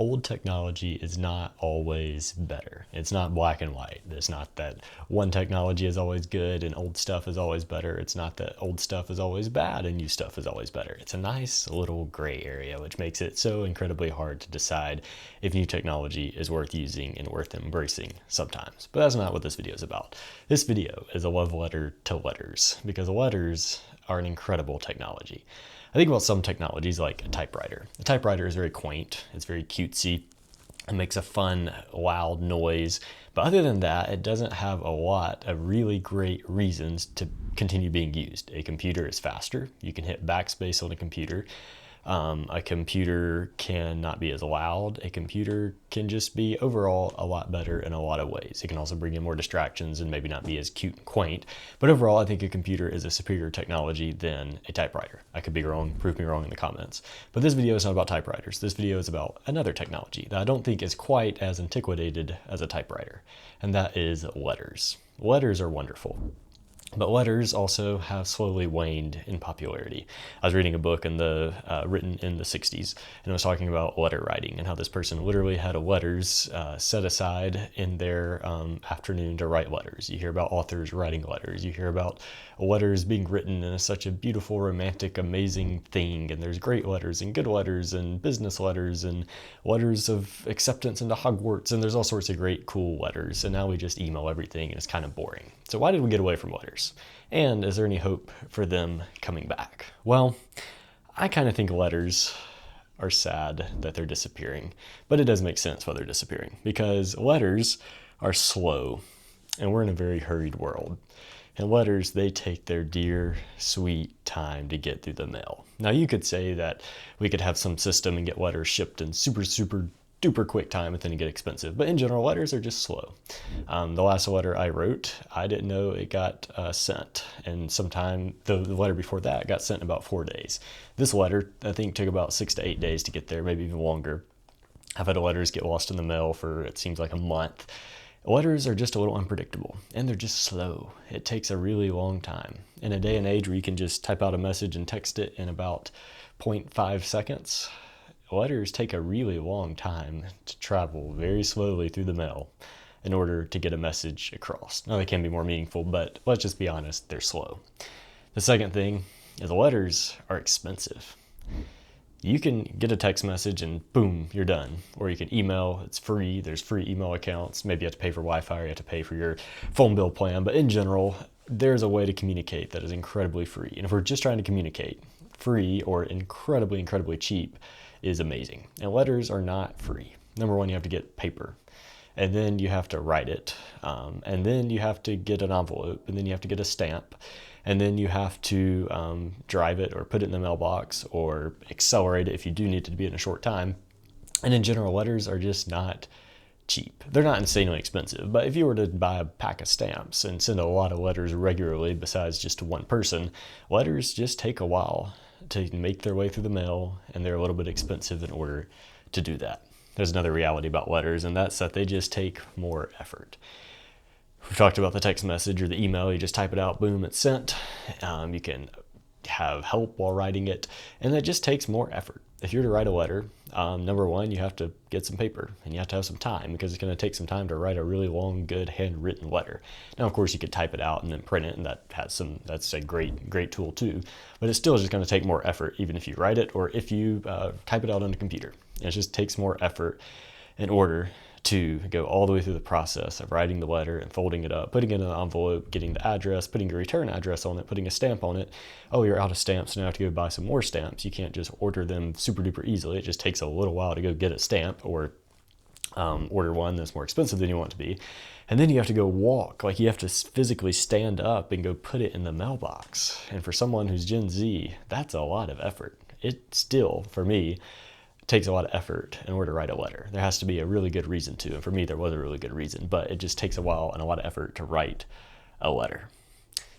old technology is not always better. It's not black and white. It's not that one technology is always good and old stuff is always better. It's not that old stuff is always bad and new stuff is always better. It's a nice little gray area, which makes it so incredibly hard to decide if new technology is worth using and worth embracing sometimes. But that's not what this video is about. This video is a love letter to letters, because letters are an incredible technology. I think about some technologies like a typewriter. A typewriter is very quaint, it's very cutesy, it makes a fun, loud noise, but other than that, it doesn't have a lot of really great reasons to continue being used. A computer is faster, you can hit backspace on a computer. A computer can not be as loud. A computer can just be overall a lot better in a lot of ways. It can also bring in more distractions and maybe not be as cute and quaint. But overall, I think a computer is a superior technology than a typewriter. I could be wrong, prove me wrong in the comments. But this video is not about typewriters. This video is about another technology that I don't think is quite as antiquated as a typewriter, and that is letters. Letters are wonderful. But letters also have slowly waned in popularity. I was reading a book written in the 60s, and it was talking about letter writing and how this person literally had letters set aside in their afternoon to write letters. You hear about authors writing letters. You hear about letters being written in such a beautiful, romantic, amazing thing. And there's great letters and good letters and business letters and letters of acceptance into Hogwarts. And there's all sorts of great, cool letters. And now we just email everything, and it's kind of boring. So why did we get away from letters? And is there any hope for them coming back? Well, I kind of think letters are sad that they're disappearing, but it does make sense why they're disappearing, because letters are slow and we're in a very hurried world. And letters, they take their dear, sweet time to get through the mail. Now, you could say that we could have some system and get letters shipped in super duper quick time, and then get expensive. But in general, letters are just slow. The last letter I wrote, I didn't know it got sent. And sometime, the letter before that got sent in about 4 days. This letter, I think, took about 6 to 8 days to get there, maybe even longer. I've had letters get lost in the mail for, it seems like, a month. Letters are just a little unpredictable, and they're just slow. It takes a really long time. In a day and age where you can just type out a message and text it in about 0.5 seconds, letters take a really long time to travel very slowly through the mail in order to get a message across. Now, they can be more meaningful, but let's just be honest, they're slow. The second thing is letters are expensive. You can get a text message and boom, you're done. Or you can email, it's free, there's free email accounts. Maybe you have to pay for Wi-Fi or you have to pay for your phone bill plan, but in general, there's a way to communicate that is incredibly free. And if we're just trying to communicate, free or incredibly cheap is amazing. And letters are not free. Number one, you have to get paper, and then you have to write it, and then you have to get an envelope, and then you have to get a stamp, and then you have to drive it or put it in the mailbox or accelerate it if you do need it to be in a short time. And in general, letters are just not cheap. They're not insanely expensive, but if you were to buy a pack of stamps and send a lot of letters regularly besides just to one person, letters just take a while to make their way through the mail, and they're a little bit expensive in order to do that. There's another reality about letters, and that's that they just take more effort. We've talked about the text message or the email. You just type it out, boom, it's sent. You can have help while writing it, and that just takes more effort. If you're to write a letter, number one, you have to get some paper, and you have to have some time, because it's going to take some time to write a really long, good handwritten letter. Now, of course, you could type it out and then print it, and that's a great tool too, but it's still just going to take more effort, even if you write it or if you type it out on a computer. It just takes more effort in order to go all the way through the process of writing the letter and folding it up, putting it in an envelope, getting the address, putting your return address on it, putting a stamp on it. Oh, you're out of stamps, now you have to go buy some more stamps. You can't just order them super duper easily. It just takes a little while to go get a stamp or order one that's more expensive than you want it to be. And then you have to go walk, like you have to physically stand up and go put it in the mailbox. And for someone who's Gen Z, that's a lot of effort. It still, for me, takes a lot of effort in order to write a letter. There has to be a really good reason to, and for me there was a really good reason, but it just takes a while and a lot of effort to write a letter.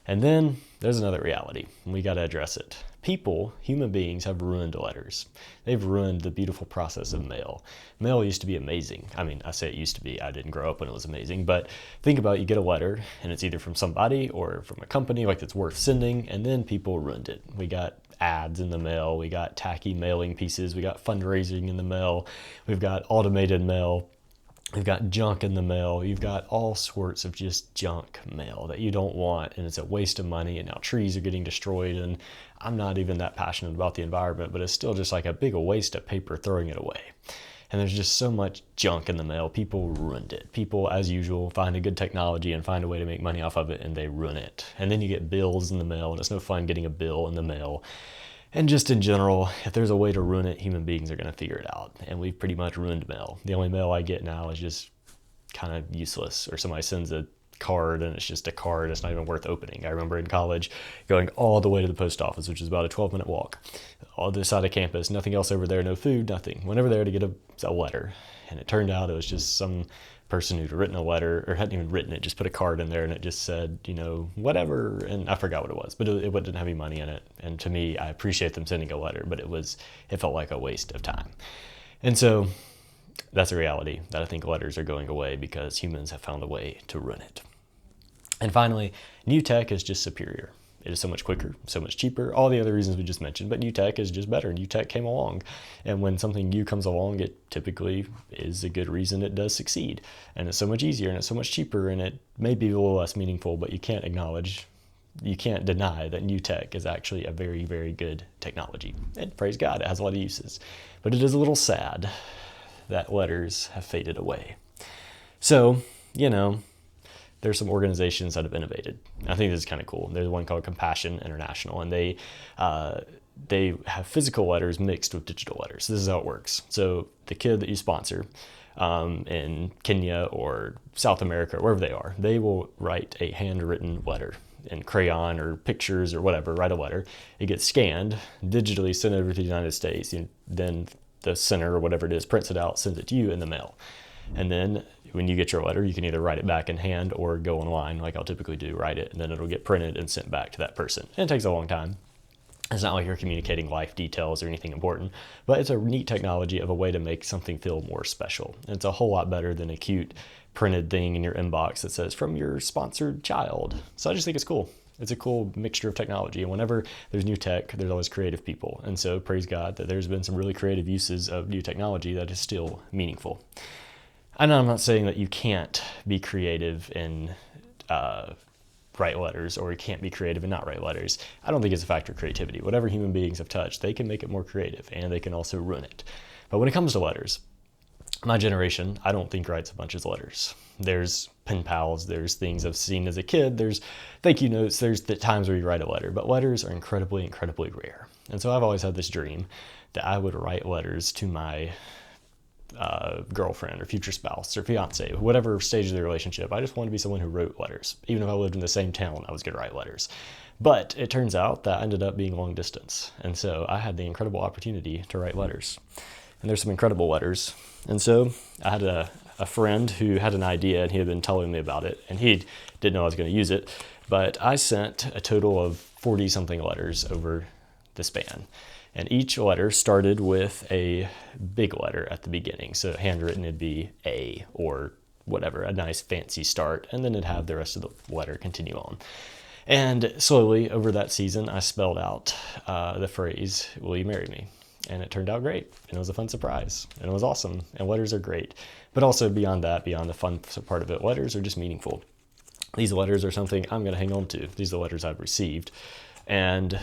And then there's another reality, and we got to address it. People, human beings, have ruined letters. They've ruined the beautiful process of mail. Mail used to be amazing. I mean, I say it used to be. I didn't grow up when it was amazing. But think about it, you get a letter, and it's either from somebody or from a company like that's worth sending, and then people ruined it. We got ads in the mail. We got tacky mailing pieces. We got fundraising in the mail. We've got automated mail. We've got junk in the mail. You've got all sorts of just junk mail that you don't want, and it's a waste of money, and now trees are getting destroyed, and I'm not even that passionate about the environment, but it's still just like a big waste of paper throwing it away. And there's just so much junk in the mail. People ruined it. People, as usual, find a good technology and find a way to make money off of it, and they ruin it. And then you get bills in the mail, and it's no fun getting a bill in the mail. And just in general, if there's a way to ruin it, human beings are going to figure it out. And we've pretty much ruined mail. The only mail I get now is just kind of useless, or somebody sends a card and it's just a card. It's not even worth opening. I remember in college going all the way to the post office, which is about a 12-minute walk, all the side of campus, nothing else over there, no food, nothing. Went over there to get a letter. And it turned out it was just some person who'd written a letter, or hadn't even written it, just put a card in there, and it just said, whatever, and I forgot what it was, but it didn't have any money in it. And to me, I appreciate them sending a letter, but it felt like a waste of time. And so that's a reality, that I think letters are going away because humans have found a way to ruin it. And finally, new tech is just superior. It is so much quicker, so much cheaper, all the other reasons we just mentioned, but new tech is just better. New tech came along, and when something new comes along, it typically is a good reason it does succeed. And it's so much easier, and it's so much cheaper, and it may be a little less meaningful, but you can't deny that new tech is actually a very, very good technology. And praise God, it has a lot of uses. But it is a little sad that letters have faded away. So, there's some organizations that have innovated. I think this is kind of cool. There's one called Compassion International, and they have physical letters mixed with digital letters. This is how it works. So the kid that you sponsor in Kenya or South America, or wherever they are, they will write a handwritten letter in crayon or pictures or whatever, write a letter. It gets scanned, digitally sent over to the United States, and then the center or whatever it is prints it out, sends it to you in the mail. And then when you get your letter, you can either write it back in hand or go online, like I'll typically do, write it, and then it'll get printed and sent back to that person. And it takes a long time. It's not like you're communicating life details or anything important, but it's a neat technology of a way to make something feel more special. And it's a whole lot better than a cute printed thing in your inbox that says, from your sponsored child. So I just think it's cool. It's a cool mixture of technology. And whenever there's new tech, there's always creative people. And so praise God that there's been some really creative uses of new technology that is still meaningful. I know I'm not saying that you can't be creative and write letters, or you can't be creative and not write letters. I don't think it's a factor of creativity. Whatever human beings have touched, they can make it more creative, and they can also ruin it. But when it comes to letters, my generation, I don't think writes a bunch of letters. There's pen pals, there's things I've seen as a kid, there's thank you notes, there's the times where you write a letter, but letters are incredibly, incredibly rare. And so I've always had this dream that I would write letters to my girlfriend or future spouse or fiance, whatever stage of the relationship. I just wanted to be someone who wrote letters. Even if I lived in the same town, I was going to write letters. But it turns out that ended up being long distance. And so I had the incredible opportunity to write letters. And there's some incredible letters. And so I had a friend who had an idea, and he had been telling me about it, and he didn't know I was going to use it. But I sent a total of 40 something letters over the span. And each letter started with a big letter at the beginning. So handwritten, it'd be A or whatever, a nice fancy start. And then it'd have the rest of the letter continue on. And slowly over that season, I spelled out the phrase, "Will you marry me?" And it turned out great. And it was a fun surprise. And it was awesome. And letters are great. But also beyond that, beyond the fun part of it, letters are just meaningful. These letters are something I'm going to hang on to. These are the letters I've received. And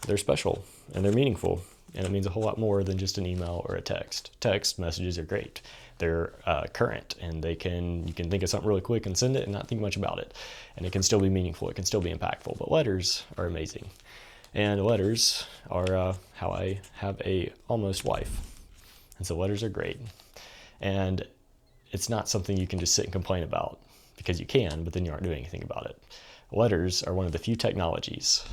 they're special. And they're meaningful, and it means a whole lot more than just an email or a text. Text messages are great. They're current, and you can think of something really quick and send it and not think much about it. And it can still be meaningful. It can still be impactful. But letters are amazing. And letters are how I have a almost wife. And so letters are great. And it's not something you can just sit and complain about, because you can, but then you aren't doing anything about it. Letters are one of the few technologies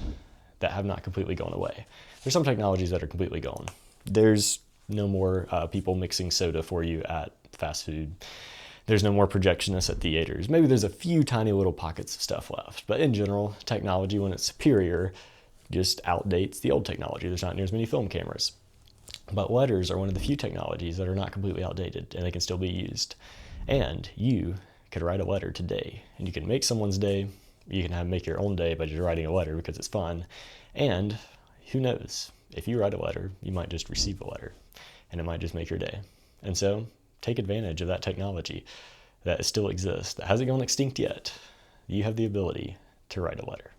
that have not completely gone away. There's some technologies that are completely gone. There's no more people mixing soda for you at fast food. There's no more projectionists at theaters. Maybe there's a few tiny little pockets of stuff left. But in general, technology, when it's superior, just outdates the old technology. There's not near as many film cameras. But letters are one of the few technologies that are not completely outdated, and they can still be used. And you could write a letter today, and you can make someone's day. You can make your own day by just writing a letter because it's fun. And who knows? If you write a letter, you might just receive a letter, and it might just make your day. And so take advantage of that technology that still exists, that hasn't gone extinct yet. You have the ability to write a letter.